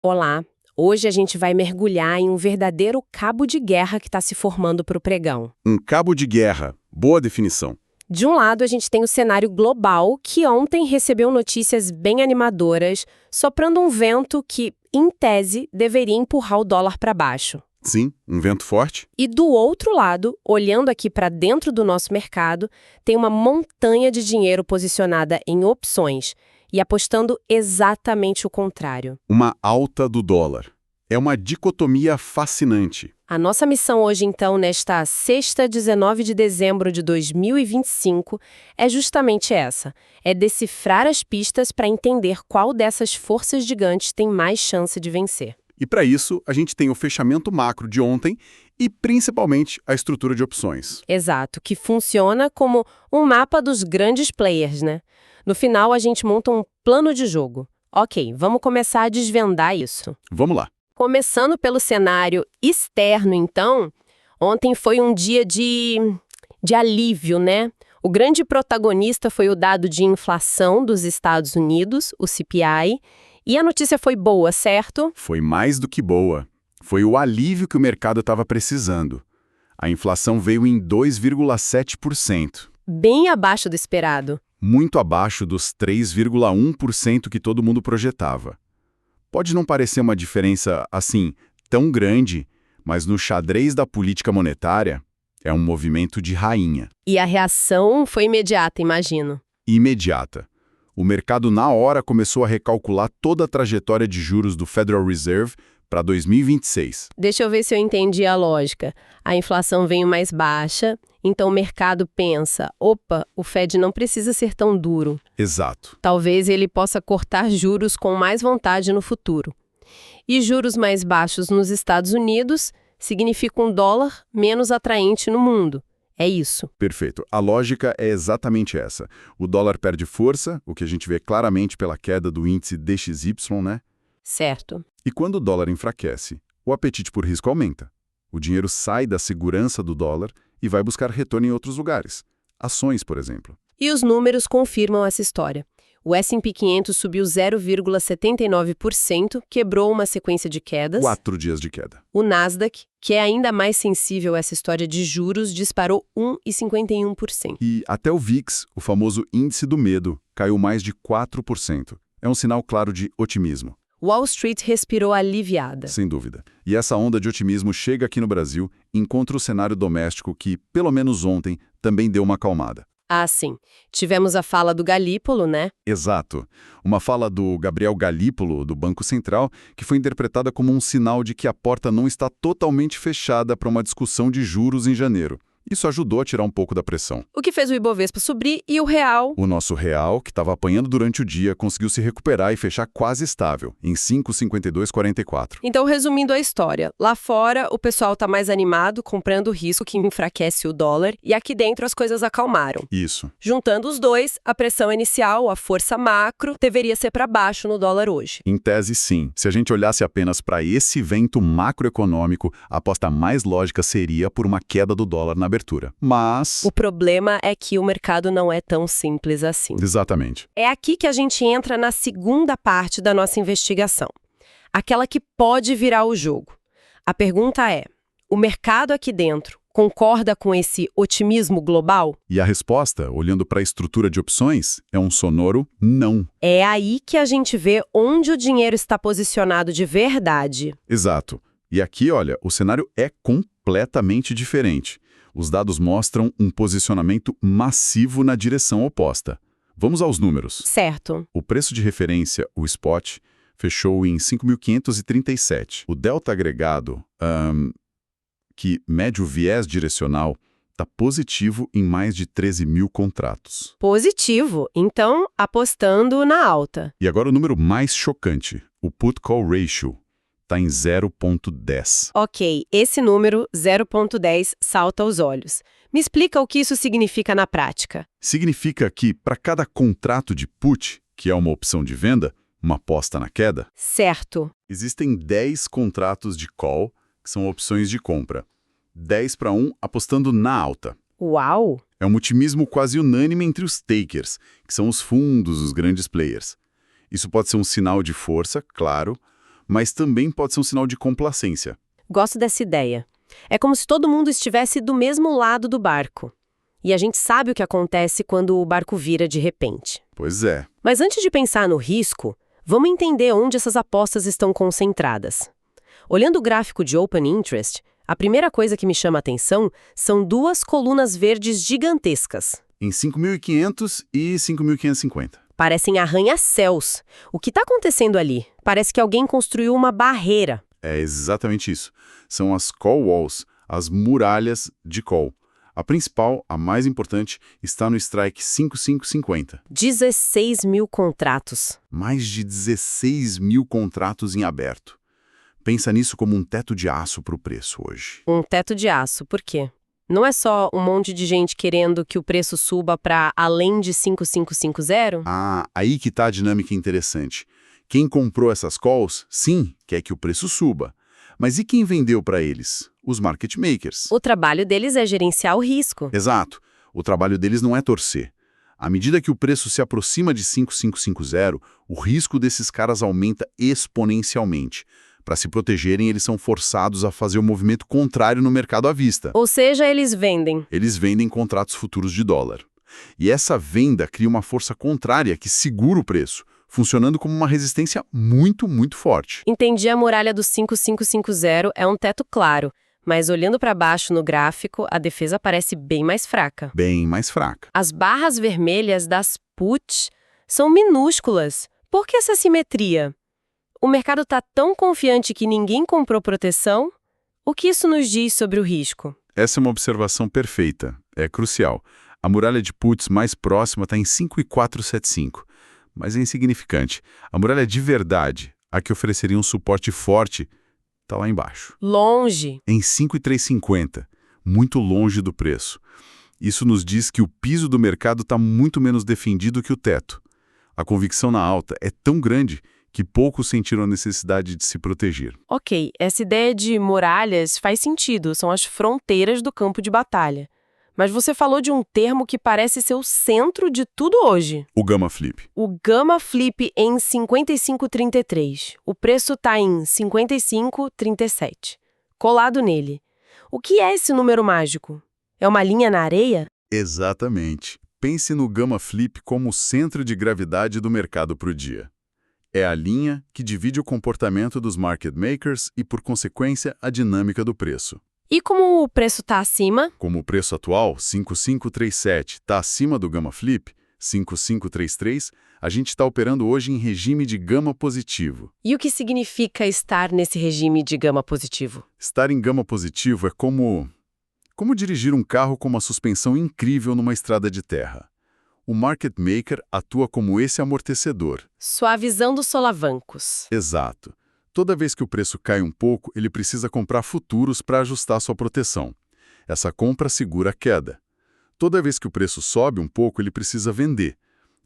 Olá! Hoje a gente vai mergulhar em um verdadeiro cabo de guerra que está se formando para o pregão. Um cabo de guerra. Boa definição. De um lado, a gente tem o cenário global, que ontem recebeu notícias bem animadoras, soprando um vento que, em tese, deveria empurrar o dólar para baixo. Sim, um vento forte. E do outro lado, olhando aqui para dentro do nosso mercado, tem uma montanha de dinheiro posicionada em opções e apostando exatamente o contrário. Uma alta do dólar. É uma dicotomia fascinante. A nossa missão hoje, então, nesta sexta, 19 de dezembro de 2025, é justamente essa. É decifrar as pistas para entender qual dessas forças gigantes tem mais chance de vencer. E para isso, a gente tem o fechamento macro de ontem e, principalmente, a estrutura de opções. Exato, que funciona como um mapa dos grandes players, né? No final, a gente monta um plano de jogo. Ok, vamos começar a desvendar isso. Vamos lá. Começando pelo cenário externo, então, ontem foi um dia de alívio, né? O grande protagonista foi o dado de inflação dos Estados Unidos, o CPI, e a notícia foi boa, certo? Foi mais do que boa. Foi o alívio que o mercado estava precisando. A inflação veio em 2,7%. Bem abaixo do esperado. Muito abaixo dos 3,1% que todo mundo projetava. Pode não parecer uma diferença, assim, tão grande, mas no xadrez da política monetária, é um movimento de rainha. E a reação foi imediata, imagino. Imediata. O mercado, na hora, começou a recalcular toda a trajetória de juros do Federal Reserve para 2026. Deixa eu ver se eu entendi a lógica. A inflação veio mais baixa, então o mercado pensa, opa, o Fed não precisa ser tão duro. Exato. Talvez ele possa cortar juros com mais vontade no futuro. E juros mais baixos nos Estados Unidos significa um dólar menos atraente no mundo. É isso. Perfeito. A lógica é exatamente essa. O dólar perde força, o que a gente vê claramente pela queda do índice DXY, né? Certo. E quando o dólar enfraquece, o apetite por risco aumenta. O dinheiro sai da segurança do dólar e vai buscar retorno em outros lugares. Ações, por exemplo. E os números confirmam essa história. O S&P 500 subiu 0,79%, quebrou uma sequência de quedas. 4 dias de queda. O Nasdaq, que é ainda mais sensível a essa história de juros, disparou 1,51%. E até o VIX, o famoso índice do medo, caiu mais de 4%. É um sinal claro de otimismo. Wall Street respirou aliviada. Sem dúvida. E essa onda de otimismo chega aqui no Brasil e encontra o cenário doméstico que, pelo menos ontem, também deu uma acalmada. Ah, sim. Tivemos a fala do Galípolo, né? Exato. Uma fala do Gabriel Galípolo, do Banco Central, que foi interpretada como um sinal de que a porta não está totalmente fechada para uma discussão de juros em janeiro. Isso ajudou a tirar um pouco da pressão. O que fez o Ibovespa subir e o real... O nosso real, que estava apanhando durante o dia, conseguiu se recuperar e fechar quase estável, em 5,5244. Então, resumindo a história, lá fora o pessoal tá mais animado, comprando o risco que enfraquece o dólar, e aqui dentro as coisas acalmaram. Isso. Juntando os dois, a pressão inicial, a força macro, deveria ser para baixo no dólar hoje. Em tese, sim. Se a gente olhasse apenas para esse vento macroeconômico, a aposta mais lógica seria por uma queda do dólar na abertura. Mas... O problema é que o mercado não é tão simples assim. Exatamente. É aqui que a gente entra na segunda parte da nossa investigação. Aquela que pode virar o jogo. A pergunta é, o mercado aqui dentro concorda com esse otimismo global? E a resposta, olhando para a estrutura de opções, é um sonoro não. É aí que a gente vê onde o dinheiro está posicionado de verdade. Exato. E aqui, olha, o cenário é completamente diferente. Os dados mostram um posicionamento massivo na direção oposta. Vamos aos números. Certo. O preço de referência, o spot, fechou em 5.537. O delta agregado, que mede o viés direcional, está positivo em mais de 13 mil contratos. Positivo. Então, apostando na alta. E agora o número mais chocante, o put-call ratio. Está em 0,10. Ok, esse número, 0,10, salta aos olhos. Me explica o que isso significa na prática. Significa que, para cada contrato de put, que é uma opção de venda, uma aposta na queda, certo, existem 10 contratos de call, que são opções de compra. 10 para 1 apostando na alta. Uau! É um otimismo quase unânime entre os takers, que são os fundos, os grandes players. Isso pode ser um sinal de força, claro, mas também pode ser um sinal de complacência. Gosto dessa ideia. É como se todo mundo estivesse do mesmo lado do barco. E a gente sabe o que acontece quando o barco vira de repente. Pois é. Mas antes de pensar no risco, vamos entender onde essas apostas estão concentradas. Olhando o gráfico de Open Interest, a primeira coisa que me chama a atenção são duas colunas verdes gigantescas. Em 5.500 e 5.550. Parecem arranha-céus. O que está acontecendo ali? Parece que alguém construiu uma barreira. É exatamente isso. São as call walls, as muralhas de call. A principal, a mais importante, está no strike 5550. 16 mil contratos. Mais de 16 mil contratos em aberto. Pensa nisso como um teto de aço para o preço hoje. Um teto de aço, por quê? Não é só um monte de gente querendo que o preço suba para além de 5550? Ah, aí que está a dinâmica interessante. Quem comprou essas calls, sim, quer que o preço suba. Mas e quem vendeu para eles? Os market makers. O trabalho deles é gerenciar o risco. Exato. O trabalho deles não é torcer. À medida que o preço se aproxima de 5550, o risco desses caras aumenta exponencialmente. Para se protegerem, eles são forçados a fazer o movimento contrário no mercado à vista. Ou seja, eles vendem. Eles vendem contratos futuros de dólar. E essa venda cria uma força contrária que segura o preço, funcionando como uma resistência muito, muito forte. Entendi, a muralha do 5550 é um teto claro, mas olhando para baixo no gráfico, a defesa parece bem mais fraca. Bem mais fraca. As barras vermelhas das puts são minúsculas. Por que essa simetria? O mercado está tão confiante que ninguém comprou proteção? O que isso nos diz sobre o risco? Essa é uma observação perfeita. É crucial. A muralha de puts mais próxima está em 5,475, mas é insignificante. A muralha de verdade, a que ofereceria um suporte forte, está lá embaixo. Longe. Em 5,350, muito longe do preço. Isso nos diz que o piso do mercado está muito menos defendido que o teto. A convicção na alta é tão grande que poucos sentiram a necessidade de se proteger. Ok, essa ideia de muralhas faz sentido, são as fronteiras do campo de batalha. Mas você falou de um termo que parece ser o centro de tudo hoje. O Gamma Flip. O Gamma Flip em 55,33. O preço está em 55,37. Colado nele. O que é esse número mágico? É uma linha na areia? Exatamente. Pense no Gamma Flip como o centro de gravidade do mercado para o dia. É a linha que divide o comportamento dos market makers e, por consequência, a dinâmica do preço. E como o preço está acima? Como o preço atual, 5537, está acima do Gamma Flip, 5533, a gente está operando hoje em regime de gama positivo. E o que significa estar nesse regime de gama positivo? Estar em gama positivo é como dirigir um carro com uma suspensão incrível numa estrada de terra. O market maker atua como esse amortecedor. Suavizando os solavancos. Exato. Toda vez que o preço cai um pouco, ele precisa comprar futuros para ajustar sua proteção. Essa compra segura a queda. Toda vez que o preço sobe um pouco, ele precisa vender.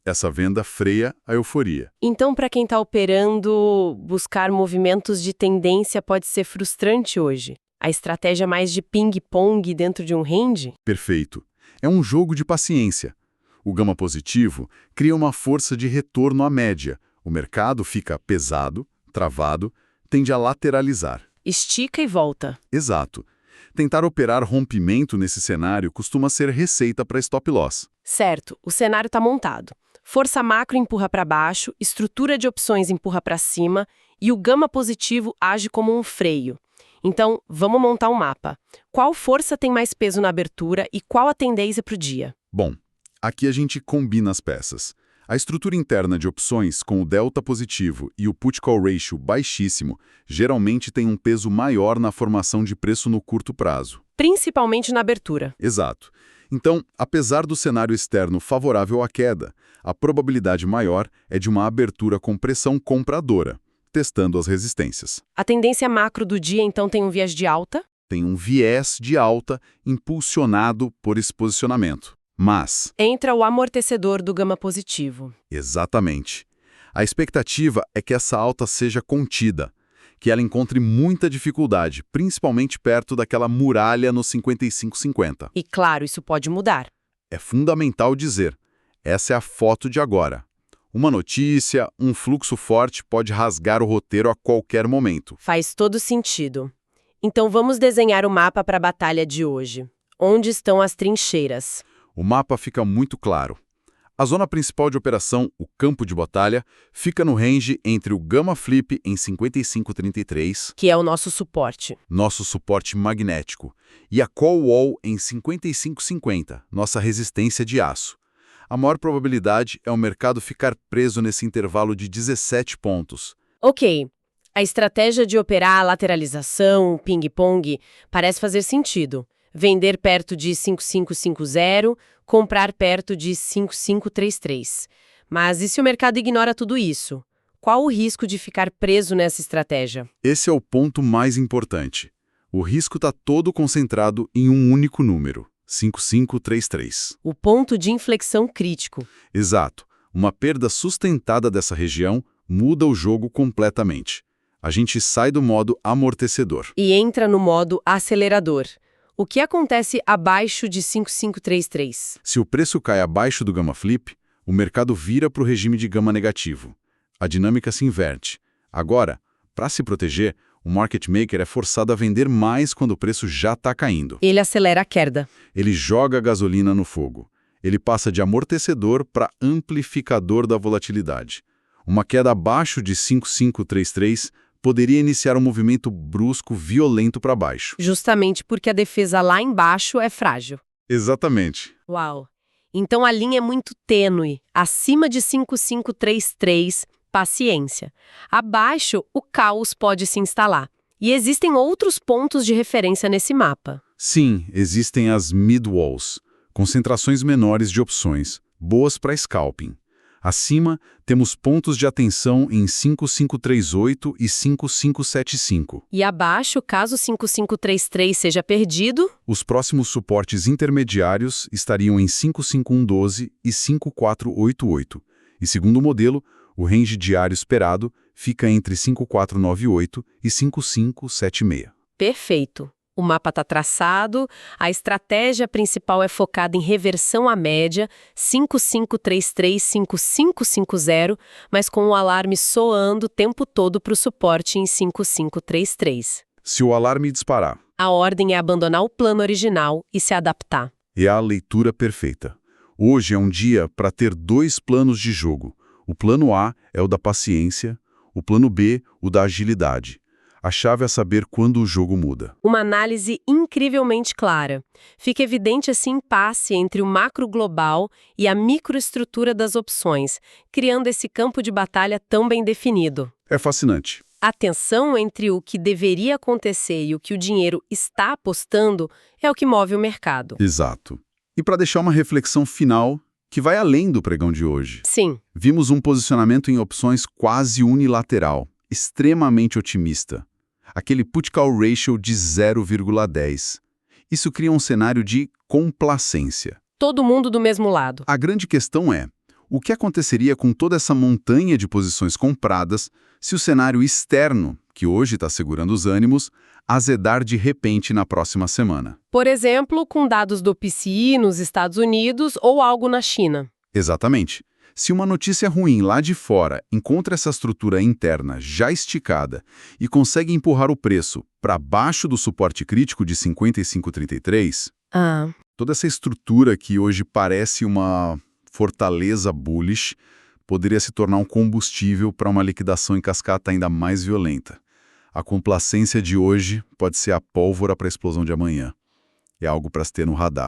Essa venda freia a euforia. Então, para quem está operando, buscar movimentos de tendência pode ser frustrante hoje. A estratégia mais de ping-pong dentro de um range? Perfeito. É um jogo de paciência. O gama positivo cria uma força de retorno à média. O mercado fica pesado, travado, tende a lateralizar. Estica e volta. Exato. Tentar operar rompimento nesse cenário costuma ser receita para stop loss. Certo, o cenário está montado. Força macro empurra para baixo, estrutura de opções empurra para cima e o gama positivo age como um freio. Então, vamos montar um mapa. Qual força tem mais peso na abertura e qual a tendência para o dia? Bom, aqui a gente combina as peças. A estrutura interna de opções com o delta positivo e o put-call ratio baixíssimo geralmente tem um peso maior na formação de preço no curto prazo. Principalmente na abertura. Exato. Então, apesar do cenário externo favorável à queda, a probabilidade maior é de uma abertura com pressão compradora, testando as resistências. A tendência macro do dia, então, tem um viés de alta? Tem um viés de alta impulsionado por esse posicionamento. Mas... entra o amortecedor do gama positivo. Exatamente. A expectativa é que essa alta seja contida, que ela encontre muita dificuldade, principalmente perto daquela muralha no 55,50. E claro, isso pode mudar. É fundamental dizer, essa é a foto de agora. Uma notícia, um fluxo forte pode rasgar o roteiro a qualquer momento. Faz todo sentido. Então vamos desenhar o mapa para a batalha de hoje. Onde estão as trincheiras? O mapa fica muito claro. A zona principal de operação, o campo de batalha, fica no range entre o Gamma Flip em 55,33, Que é o nosso suporte. nosso suporte magnético, e a Call Wall em 55,50, nossa resistência de aço. A maior probabilidade é o mercado ficar preso nesse intervalo de 17 pontos. Ok, a estratégia de operar a lateralização, o ping-pong, parece fazer sentido. Vender perto de 5550, comprar perto de 5533. Mas e se o mercado ignora tudo isso? Qual o risco de ficar preso nessa estratégia? Esse é o ponto mais importante. O risco está todo concentrado em um único número, 5533. O ponto de inflexão crítico. Exato. Uma perda sustentada dessa região muda o jogo completamente. A gente sai do modo amortecedor. E entra no modo acelerador. O que acontece abaixo de 5533? Se o preço cai abaixo do Gamma Flip, o mercado vira para o regime de gama negativo. A dinâmica se inverte. Agora, para se proteger, o market maker é forçado a vender mais quando o preço já está caindo. Ele acelera a queda. Ele joga a gasolina no fogo. Ele passa de amortecedor para amplificador da volatilidade. Uma queda abaixo de 5533 poderia iniciar um movimento brusco violento para baixo. Justamente porque a defesa lá embaixo é frágil. Exatamente. Uau! Então a linha é muito tênue. Acima de 5533, paciência. Abaixo, o caos pode se instalar. E existem outros pontos de referência nesse mapa. Sim, existem as mid-walls, concentrações menores de opções, boas para scalping. Acima, temos pontos de atenção em 5538 e 5575. E abaixo, caso 5533 seja perdido, Os próximos suportes intermediários estariam em 55112 e 5488. E segundo o modelo, o range diário esperado fica entre 5498 e 5576. perfeito. O mapa está traçado, a estratégia principal é focada em reversão à média 5533-5550, mas com o alarme soando o tempo todo para o suporte em 5533. Se o alarme disparar, A ordem é abandonar o plano original e se adaptar. é a leitura perfeita. Hoje é um dia para ter dois planos de jogo. O plano A é o da paciência, o plano B, o da agilidade. A chave é saber quando o jogo muda. Uma análise incrivelmente clara. Fica evidente esse impasse entre o macro global e a microestrutura das opções, criando esse campo de batalha tão bem definido. É fascinante. A tensão entre o que deveria acontecer e o que o dinheiro está apostando é o que move o mercado. Exato. E para deixar uma reflexão final que vai além do pregão de hoje. Sim, Vimos um posicionamento em opções quase unilateral, extremamente otimista. Aquele put-call ratio de 0,10. Isso cria um cenário de complacência. todo mundo do mesmo lado. A grande questão é, o que aconteceria com toda essa montanha de posições compradas se o cenário externo, que hoje está segurando os ânimos, azedar de repente na próxima semana? Por exemplo, com dados do PCI nos Estados Unidos ou algo na China. Exatamente. Se uma notícia ruim lá de fora encontra essa estrutura interna já esticada e consegue empurrar o preço para baixo do suporte crítico de 55,33, Ah, toda essa estrutura que hoje parece uma fortaleza bullish poderia se tornar um combustível para uma liquidação em cascata ainda mais violenta. A complacência de hoje pode ser a pólvora para a explosão de amanhã. É algo para se ter no radar.